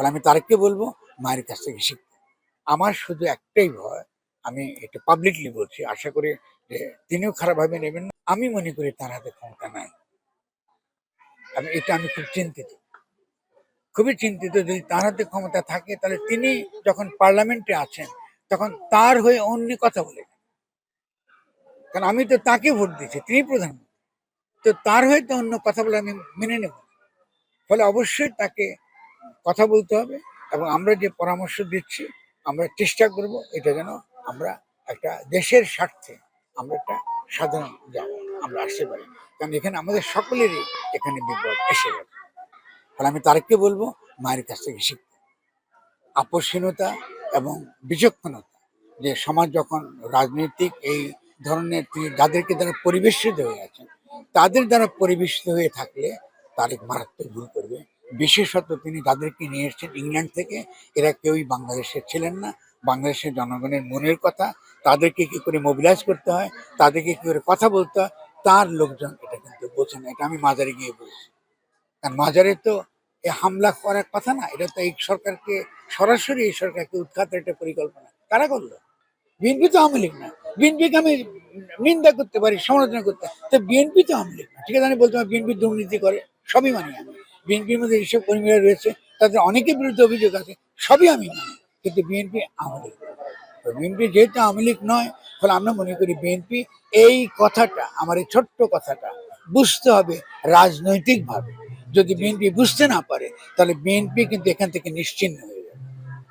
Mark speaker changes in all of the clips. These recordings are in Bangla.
Speaker 1: ফলে আমি তারেককে বলবো মায়ের কাছ থেকে শিখতে। আমার শুধু একটাই ভয়, আমি এটা পাবলিকলি বলছি, আশা করি যে তিনিও খারাপভাবে নেবেন না। আমি মনে করি তার হাতে ক্ষমতা নাই। আমি খুব চিন্তিত, খুবই চিন্তিত। যদি তার হাতে ক্ষমতা থাকে তাহলে তিনি যখন পার্লামেন্টে আছেন তখন তার হয়ে অন্য কথা বলে, কারণ আমি তো তাকে ভোট দিয়েছি, তিনি প্রধানমন্ত্রী, তো তার হয়ে তো অন্য কথা বলে আমি মেনে নেব। ফলে অবশ্যই তাকে কথা বলতে হবে, এবং আমরা যে পরামর্শ দিচ্ছি আমরা চেষ্টা করব এটা যেন আমরা একটা দেশের স্বার্থে আমরা একটা সাধারণ জায়গা আমরা আসতে পারি, কারণ এখানে আমাদের সকলেরই এখানে বিপদ এসে গেছে। ফলে আমি তারেককে বলবো মায়ের কাছ থেকে শিখতে, আপসহীনতা এবং বিচক্ষণতা। যে সমাজ যখন রাজনৈতিক এই ধরনের যাদেরকে দ্বারা পরিবেশিত হয়ে আছেন তাদের দ্বারা পরিবেশিত হয়ে থাকলে তারেক মারাত্মক ভুল করবে। বিশেষত তিনি যাদেরকে নিয়ে এসেছেন ইংল্যান্ড থেকে, এরা কেউই বাংলাদেশের ছিলেন না। বাংলাদেশের জনগণের মনের কথা, তাদেরকে কি করে মোবিলাইজ করতে হয়, তাদেরকে কি করে কথা বলতে হয়, তার লোকজন এটা কিন্তু বোঝে না। এটা আমি মাজারে গিয়ে বলছি, কারণ মাজারে তো এ হামলা করার কথা না, এটা তো এই সরকারকে সরাসরি এই সরকারকে উৎখাতের একটা পরিকল্পনা কারা করলো? বিএনপি তো আওয়ামী লীগ না। বিএনপিকে আমি নিন্দা করতে পারি, সমালোচনা করতে, তো বিএনপি তো আওয়ামী লীগ না। ঠিক আছে, আমি বলতে পারি বিএনপি দুর্নীতি করে, সবই মানি আমি। বিএনপির মধ্যে যেসব কর্মীরা রয়েছে তাদের অনেকের বিরুদ্ধে অভিযোগ আছে, সবই আমি মানি, কিন্তু বিএনপি আওয়ামী লীগ। বিএনপি যেহেতু আওয়ামী লীগ নয়, ফলে আমরা মনে করি বিএনপি এই কথাটা, আমার এই ছোট্ট কথাটা বুঝতে হবে রাজনৈতিকভাবে। যদি বিএনপি বুঝতে না পারে তাহলে বিএনপি কিন্তু এখান থেকে নিশ্চিহ্ন হয়ে যাবে।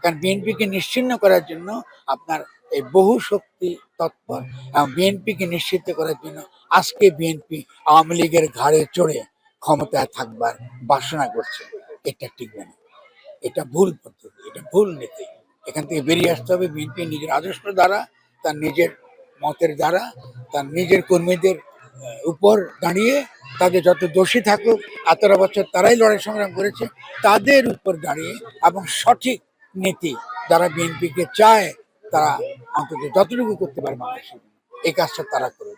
Speaker 1: কারণ বিএনপিকে নিশ্চিহ্ন করার জন্য আপনার এই বহু শক্তি তৎপর, এবং বিএনপিকে নিশ্চিত করার জন্য আজকে বিএনপি আওয়ামী লীগের ঘাড়ে চড়ে ক্ষমতায় থাকবার বাসনা করছে। এটা টিকবে না, এটা ভুল পদ্ধতি, এটা ভুল নীতি। এখান থেকে বেরিয়ে আসতে হবে বিএনপি নিজের আদর্শ দ্বারা, তার নিজের মতের দ্বারা, তার নিজের কর্মীদের উপর দাঁড়িয়ে, তাদের যত দোষী থাকুক 18 বছর তারাই লড়াই সংগ্রাম করেছে, তাদের উপর দাঁড়িয়ে এবং সঠিক নীতি যারা বিএনপিকে চায় তারা অন্তত যতটুকু করতে পারে মানুষের, এই কাজটা তারা করে।